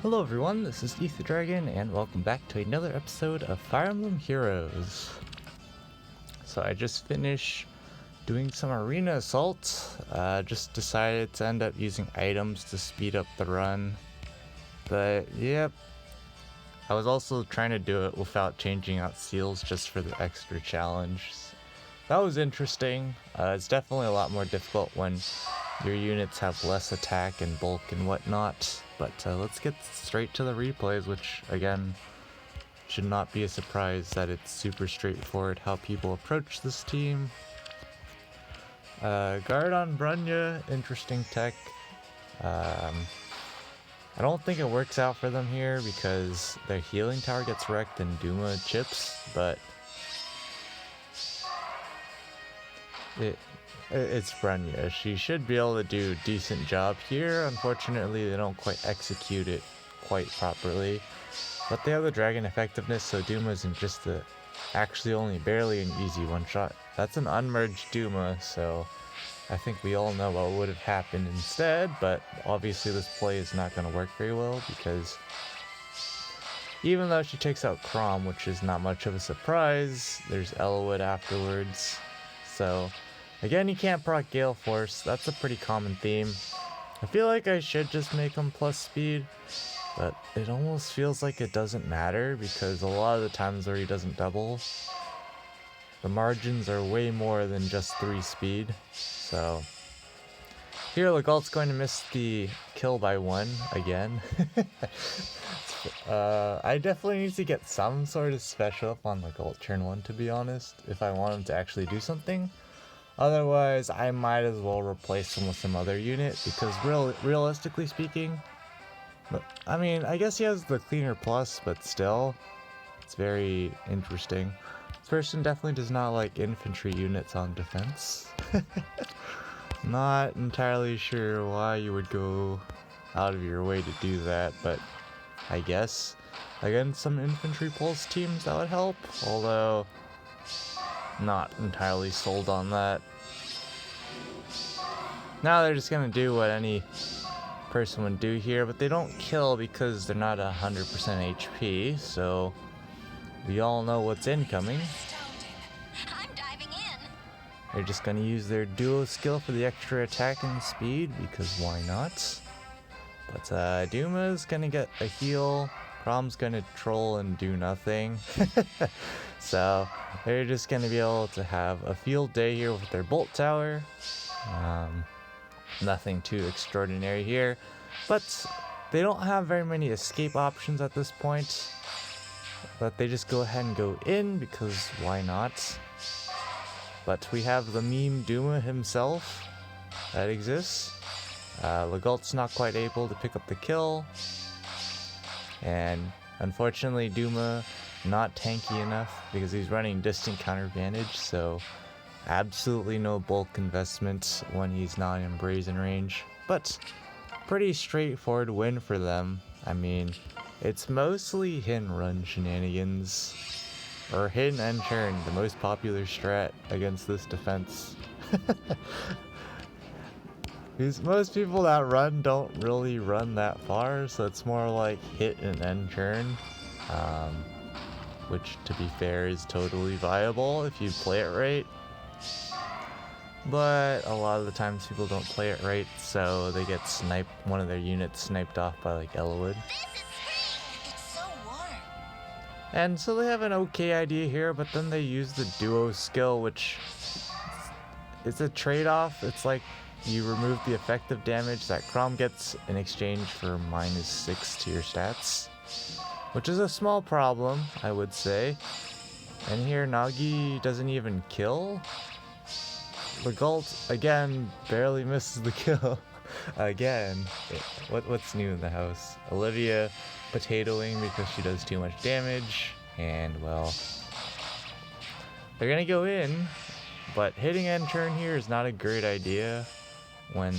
Hello everyone, this is Ether Dragon, and welcome back to another episode of Fire Emblem Heroes. So I just finished doing some arena assault. Just decided to end up using items to speed up the run. But yep, I was also trying to do it without changing out seals just for the extra challenge. That was interesting. It's definitely a lot more difficult when your units have less attack and bulk and whatnot. But let's get straight to the replays, which again should not be a surprise that it's super straightforward how people approach this team. Guard on Brunya, interesting tech. I don't think it works out for them here because their healing tower gets wrecked and Duma chips, but it's Brunya. She should be able to do a decent job here. Unfortunately, they don't quite execute it quite properly. But they have the dragon effectiveness, so Duma isn't just actually only barely an easy one-shot. That's an unmerged Duma, so I think we all know what would have happened instead, but obviously this play is not going to work very well because even though she takes out Chrom, which is not much of a surprise, there's Elwood afterwards. So again, you can't proc Gale Force. That's a pretty common theme. I feel like I should just make him plus speed, but it almost feels like it doesn't matter because a lot of the times where he doesn't double, the margins are way more than just 3 speed. So here Legault's going to miss the kill by 1 again. I definitely need to get some sort of special up on Legault turn 1, to be honest, if I want him to actually do something. Otherwise, I might as well replace him with some other unit, because realistically speaking, I mean, I guess he has the Cleaner Plus, but still, it's very interesting. This person definitely does not like infantry units on defense. Not entirely sure why you would go out of your way to do that, but I guess against some infantry pulse teams that would help, although not entirely sold on that. Now they're just gonna do what any person would do here, but they don't kill because they're not 100% HP, so we all know what's incoming. They're just gonna use their duo skill for the extra attack and speed, because why not? But Duma's gonna get a heal, Chrom's gonna troll and do nothing. So they're just gonna be able to have a field day here with their bolt tower. Nothing too extraordinary here, but they don't have very many escape options at this point. But they just go ahead and go in because why not? But we have the meme Duma himself that exists. Legault's not quite able to pick up the kill, and unfortunately Duma not tanky enough because he's running distant counter advantage, so absolutely no bulk investment when he's not in brazen range. But pretty straightforward win for them. I mean, it's mostly hit and run shenanigans, or hit and end turn, the most popular strat against this defense. Because most people that run don't really run that far, so it's more like hit and end turn, which to be fair is totally viable if you play it right. But a lot of the times people don't play it right, so they get one of their units sniped off by like Elwood. And so they have an okay idea here, but then they use the duo skill, which is a trade-off. It's like you remove the effective damage that Chrom gets in exchange for -6 to your stats, which is a small problem, I would say. And here Nagi doesn't even kill. Legault again barely misses the kill. Again, what's new in the house? Olivia potatoing because she does too much damage, and well, they're gonna go in, but hitting end turn here is not a great idea when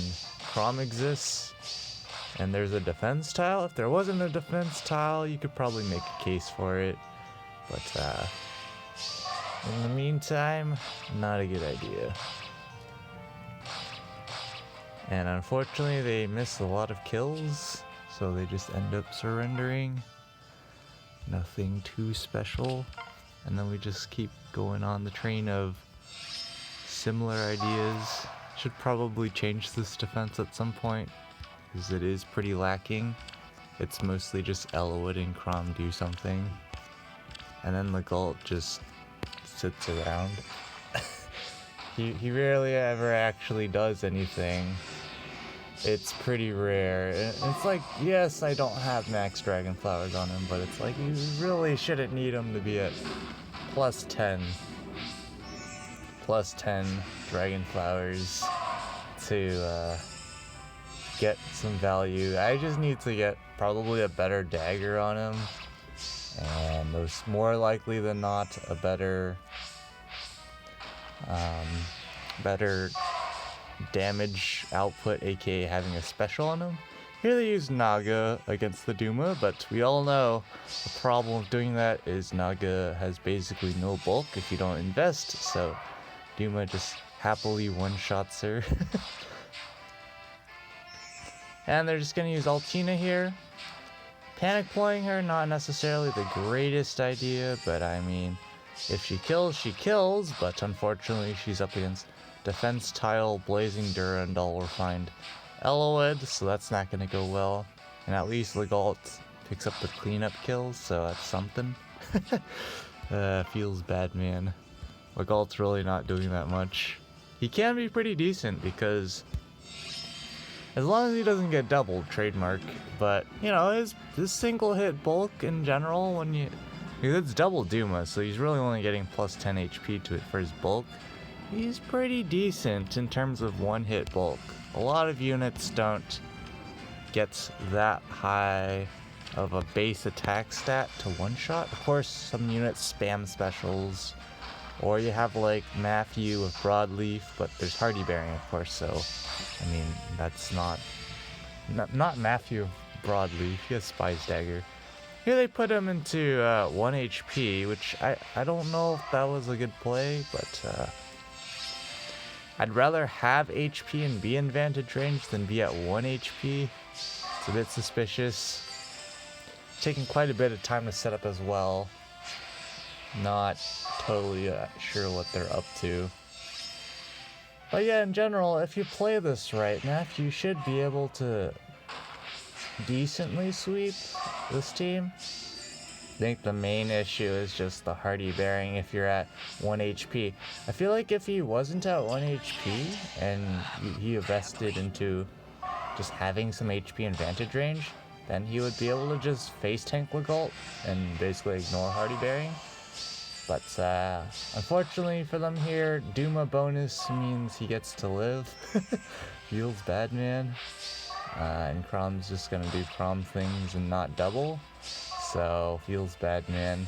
Chrom exists and there's a defense tile. If there wasn't a defense tile, you could probably make a case for it, but in the meantime, not a good idea. And unfortunately they miss a lot of kills, so they just end up surrendering. Nothing too special. And then we just keep going on the train of similar ideas. Should probably change this defense at some point, because it is pretty lacking. It's mostly just Elwood and Crom do something. And then Legault just sits around. He rarely ever actually does anything. It's pretty rare. It's like, yes, I don't have max dragon flowers on him, but it's like you really shouldn't need him to be at plus 10 dragon flowers to get some value. I just need to get probably a better dagger on him, and more likely than not a better damage output, aka having a special on him. Here they use Naga against the Duma, but we all know the problem with doing that is Naga has basically no bulk if you don't invest, so Duma just happily one-shots her. And they're just gonna use Altina here. Panic playing her, not necessarily the greatest idea, but I mean, if she kills, but unfortunately she's up against Defense Tile, Blazing Durandal, or Find Elwood, so that's not gonna go well. And at least Legault picks up the cleanup kills, so that's something. Feels bad, man. Legault's really not doing that much. He can be pretty decent because as long as he doesn't get doubled, trademark. But you know, his single hit bulk in general, because it's double Duma, so he's really only getting plus 10 HP to it for his bulk. He's pretty decent in terms of one hit bulk. A lot of units don't get that high of a base attack stat to one shot. Of course, some units spam specials, or you have like Matthew with Broadleaf, but there's Hardy Bearing, of course, so I mean, that's not Matthew Broadleaf, he has Spy's Dagger. Here they put him into 1 HP, which I don't know if that was a good play, but I'd rather have HP and be in advantage range than be at 1 HP. It's a bit suspicious. Taking quite a bit of time to set up as well. Not totally sure what they're up to. But yeah, in general, if you play this right, Matthew should be able to decently sweep this team. I think the main issue is just the Hardy Bearing if you're at 1 HP. I feel like if he wasn't at 1 HP and he invested into just having some HP advantage range, then he would be able to just face tank Legault and basically ignore Hardy Bearing. But unfortunately for them here, Duma bonus means he gets to live. Feels bad, man. And Crom's just gonna do Crom things and not double. So, feels bad, man.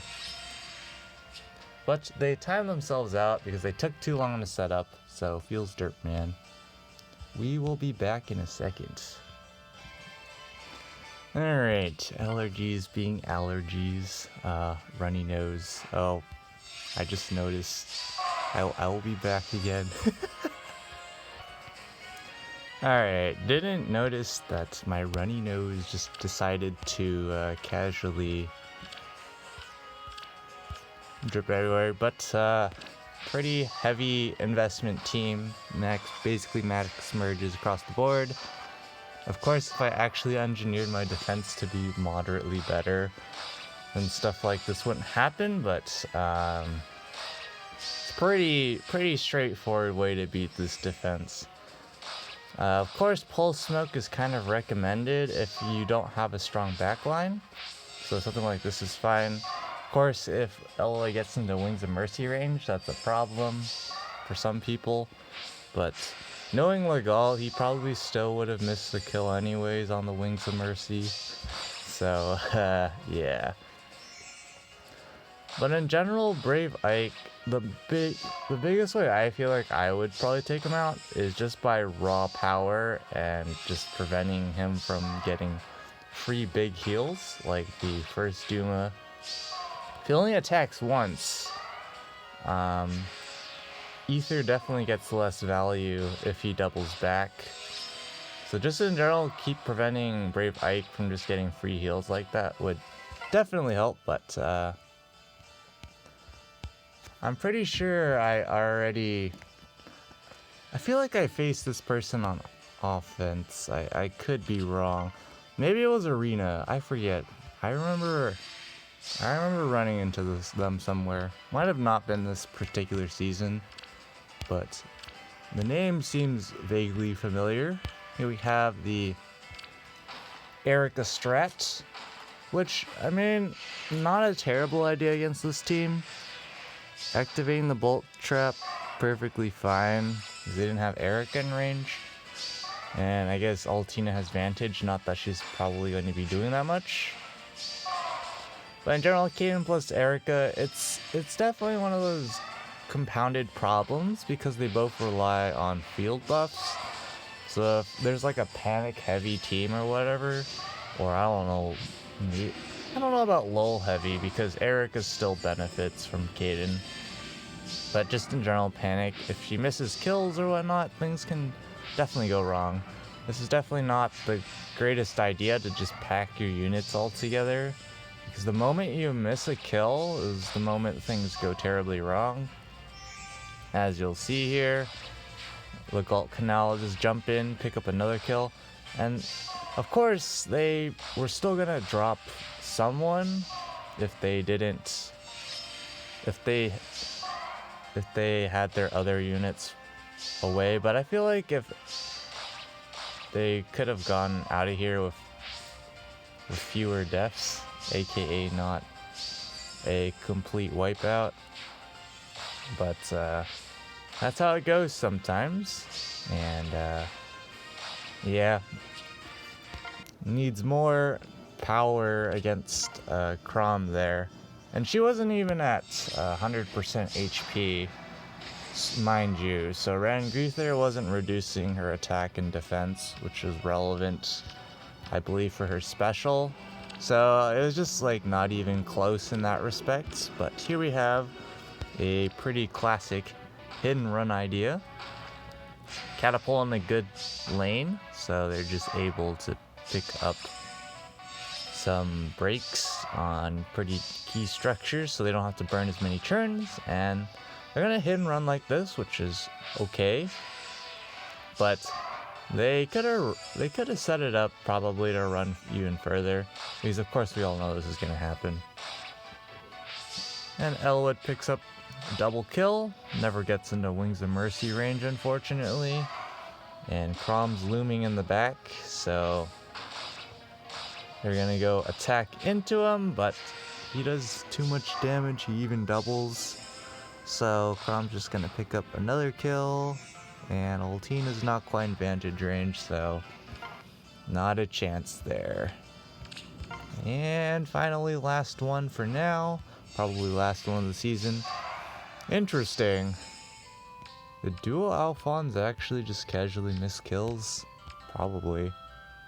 But they timed themselves out because they took too long to set up. So, feels dirt, man. We will be back in a second. Alright, allergies being allergies. Runny nose. Oh, I just noticed. I will be back again. Alright, didn't notice that my runny nose just decided to casually drip everywhere, but pretty heavy investment team. Basically max merges across the board. Of course, if I actually engineered my defense to be moderately better, then stuff like this wouldn't happen, but it's pretty straightforward way to beat this defense. Of course, Pulse Smoke is kind of recommended if you don't have a strong backline, so something like this is fine. Of course, if LOA gets into Wings of Mercy range, that's a problem for some people, but knowing Legault, he probably still would have missed the kill anyways on the Wings of Mercy, so yeah. But in general, Brave Ike, the biggest way I feel like I would probably take him out is just by raw power and just preventing him from getting free big heals, like the first Duma. If he only attacks once, Ether definitely gets less value if he doubles back. So just in general, keep preventing Brave Ike from just getting free heals like that would definitely help, but I'm pretty sure I feel like I faced this person on offense. I could be wrong. Maybe it was Arena. I forget. I remember running into them somewhere. Might have not been this particular season, but the name seems vaguely familiar. Here we have the Erica Strat, which, I mean, not a terrible idea against this team. Activating the Bolt Trap, perfectly fine. They didn't have Erica in range. And I guess Altina has Vantage, not that she's probably going to be doing that much. But in general, Kaden plus Erica, it's definitely one of those compounded problems because they both rely on field buffs. So if there's like a panic heavy team or whatever, or I don't know about lull heavy because Erica still benefits from Kaden. But just in general, panic, if she misses kills or whatnot, things can definitely go wrong. This is definitely not the greatest idea to just pack your units all together, because the moment you miss a kill is the moment things go terribly wrong. As you'll see here, the Galt Canal will just jump in, pick up another kill, and of course they were still gonna drop someone if they had their other units away, but I feel like if they could have gone out of here with fewer deaths, aka not a complete wipeout, but that's how it goes sometimes. And yeah, needs more power against Chrom there. And she wasn't even at 100% HP, mind you, so Rangreether wasn't reducing her attack and defense, which is relevant, I believe, for her special. So it was just like not even close in that respect. But here we have a pretty classic hidden run idea. Catapult in a good lane, so they're just able to pick up some breaks on pretty key structures so they don't have to burn as many turns, and they're gonna hit and run like this, which is okay, but they could have set it up probably to run even further, because of course we all know this is gonna happen. And Elwood picks up a double kill, never gets into Wings of Mercy range unfortunately, and Chrom's looming in the back, so they're gonna go attack into him, but he does too much damage, he even doubles. So Chrom's just gonna pick up another kill, and Altina's not quite in Vantage range, so not a chance there. And finally, last one for now, probably last one of the season. Interesting. The duo Alphons actually just casually miss kills? Probably.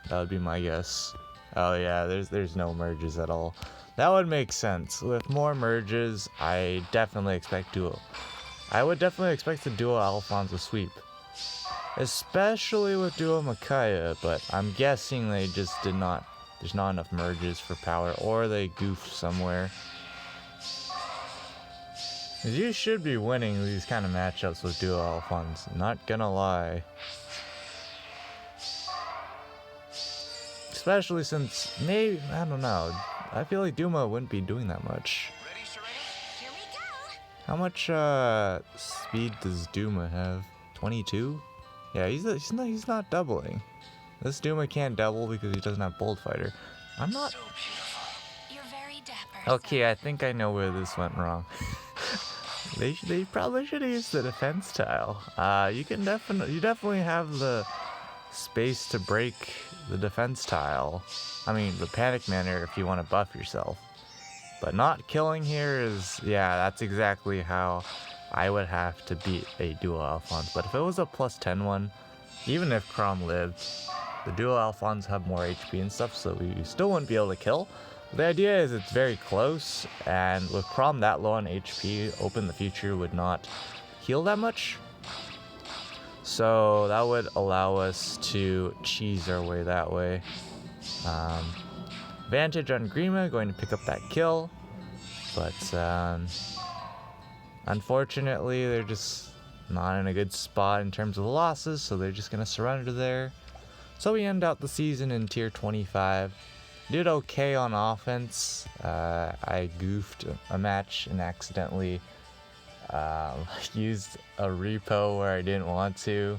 That would be my guess. Oh yeah, there's no merges at all. That would make sense. With more merges, I would definitely expect the duo Alphons to sweep. Especially with duo Micaiah, but I'm guessing they just did not, there's not enough merges for power, or they goofed somewhere. 'Cause you should be winning these kind of matchups with duo Alphons, not gonna lie. Especially since, maybe, I don't know, I feel like Duma wouldn't be doing that much. Here we go. How much speed does Duma have? 22? Yeah, he's not doubling. This Duma can't double because he doesn't have Bolt Fighter. I'm not. So beautiful. You're very dapper. Okay, I think I know where this went wrong. They probably should have used the defense tile. You definitely have the space to break the defense tile. I mean, the panic manner if you want to buff yourself. But not killing here is, yeah, that's exactly how I would have to beat a duo Alphonse. But if it was a plus 10 one, even if Chrom lived, the duo Alphonse have more HP and stuff, so we still wouldn't be able to kill. The idea is it's very close, and with Chrom that low on HP, Open the Future would not heal that much. So that would allow us to cheese our way that way. Advantage on Grima, going to pick up that kill. But unfortunately, they're just not in a good spot in terms of losses, so they're just going to surrender there. So we end out the season in tier 25. Did okay on offense. I goofed a match and accidentally used a repo where I didn't want to.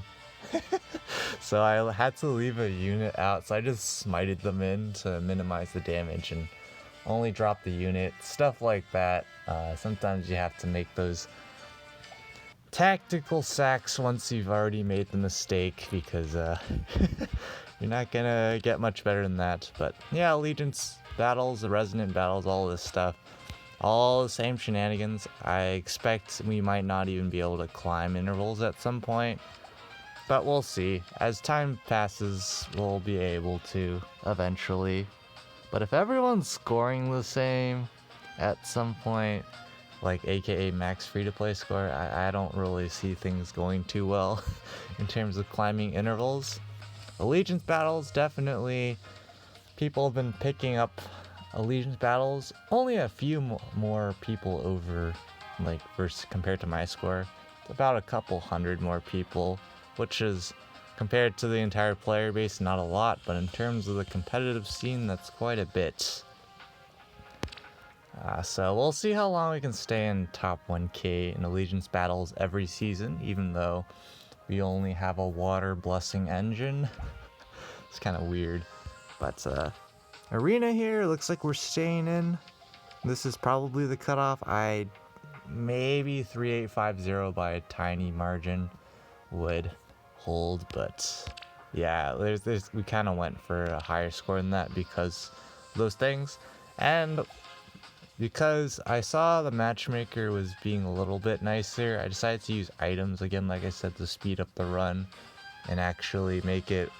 So I had to leave a unit out, so I just smited them in to minimize the damage and only drop the unit. Stuff like that. Sometimes you have to make those tactical sacks once you've already made the mistake, because you're not gonna get much better than that. But yeah, allegiance battles, the resonant battles, all this stuff, all the same shenanigans. I expect we might not even be able to climb intervals at some point, but we'll see. As time passes, we'll be able to eventually. But if everyone's scoring the same at some point, like aka max free-to-play score, I don't really see things going too well in terms of climbing intervals. Allegiance battles, definitely. People have been picking up allegiance battles. Only a few more people over, like, versus compared to my score. About a couple hundred more people, which is, compared to the entire player base, not a lot, but in terms of the competitive scene, that's quite a bit. So we'll see how long we can stay in top 1k in allegiance battles every season, even though we only have a water blessing engine. It's kind of weird. But arena here, looks like we're staying in. This is probably the cutoff. Maybe 3850 by a tiny margin would hold, but yeah, we kind of went for a higher score than that because of those things. And because I saw the matchmaker was being a little bit nicer, I decided to use items again, like I said, to speed up the run and actually make it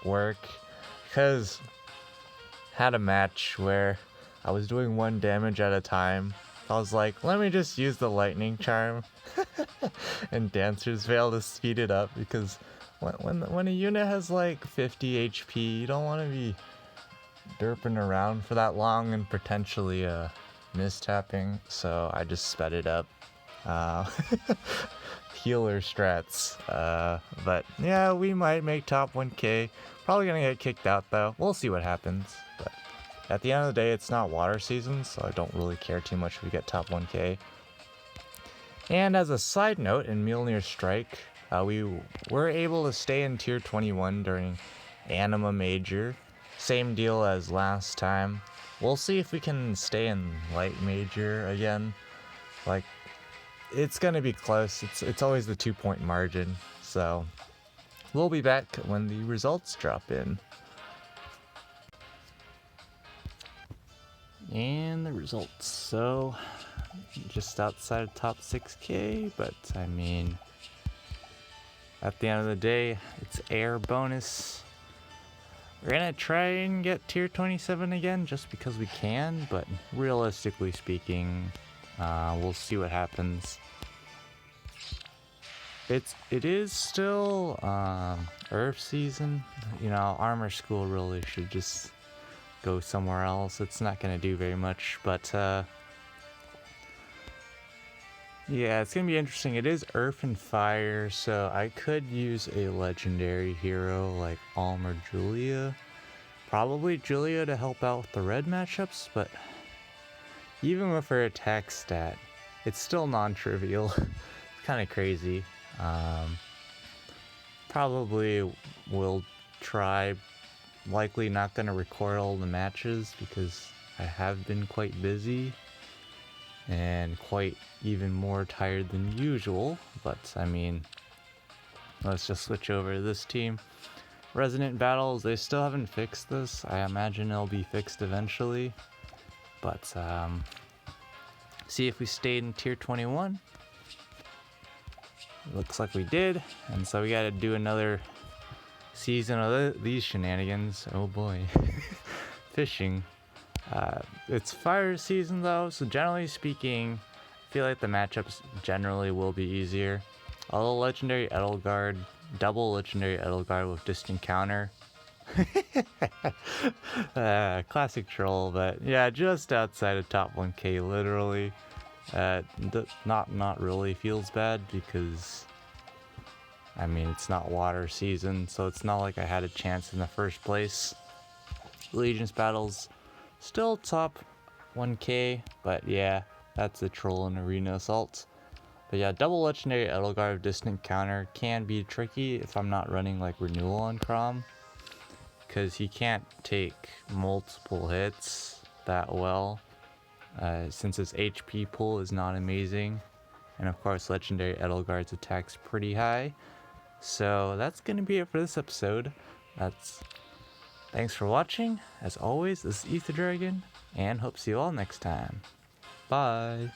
work. Because I had a match where I was doing 1 damage at a time. I was like, let me just use the lightning charm and Dancer's Veil to speed it up, because when a unit has like 50 HP, you don't want to be derping around for that long and potentially mistapping, so I just sped it up. Healer strats. But yeah, we might make top 1k. Probably gonna get kicked out though. We'll see what happens. But at the end of the day, it's not water season, so I don't really care too much if we get top 1k. And as a side note, in Mjolnir Strike, we were able to stay in tier 21 during Anima Major. Same deal as last time. We'll see if we can stay in Light Major again. Like, it's gonna be close. It's always the 2-point margin. So we'll be back when the results drop in. And the results. So just outside of top 6k, but I mean, at the end of the day, it's air bonus. We're gonna try and get tier 27 again just because we can, but realistically speaking, we'll see what happens. It is still Earth season. You know, Armor School really should just go somewhere else. It's not gonna do very much, but yeah, it's gonna be interesting. It is Earth and Fire, so I could use a legendary hero like Alm or Julia. Probably Julia to help out with the red matchups, but even with her attack stat, it's still non-trivial. It's kind of crazy. Probably will try. Likely not gonna record all the matches because I have been quite busy and quite even more tired than usual, but I mean, let's just switch over to this team. Resonant battles, they still haven't fixed this. I imagine it'll be fixed eventually, but see if we stayed in tier 21. Looks like we did, and so we gotta do another season of these shenanigans. Oh boy. Fishing. It's fire season though, so generally speaking, I feel like the matchups generally will be easier. Although Legendary Edelgard double legendary Edelgard with distant counter. Classic troll, but yeah, just outside of top 1k, literally. Not really feels bad because, I mean, it's not water season, so it's not like I had a chance in the first place. Allegiance battles, still top 1k, but yeah, that's a troll in arena assault. But yeah, double legendary Edelgard of distant counter can be tricky if I'm not running like renewal on Crom, because he can't take multiple hits that well, since his HP pool is not amazing, and of course legendary Edelgard's attack's pretty high. So that's gonna be it for this episode. Thanks for watching. As always, this is Ether Dragon, and hope to see you all next time. Bye.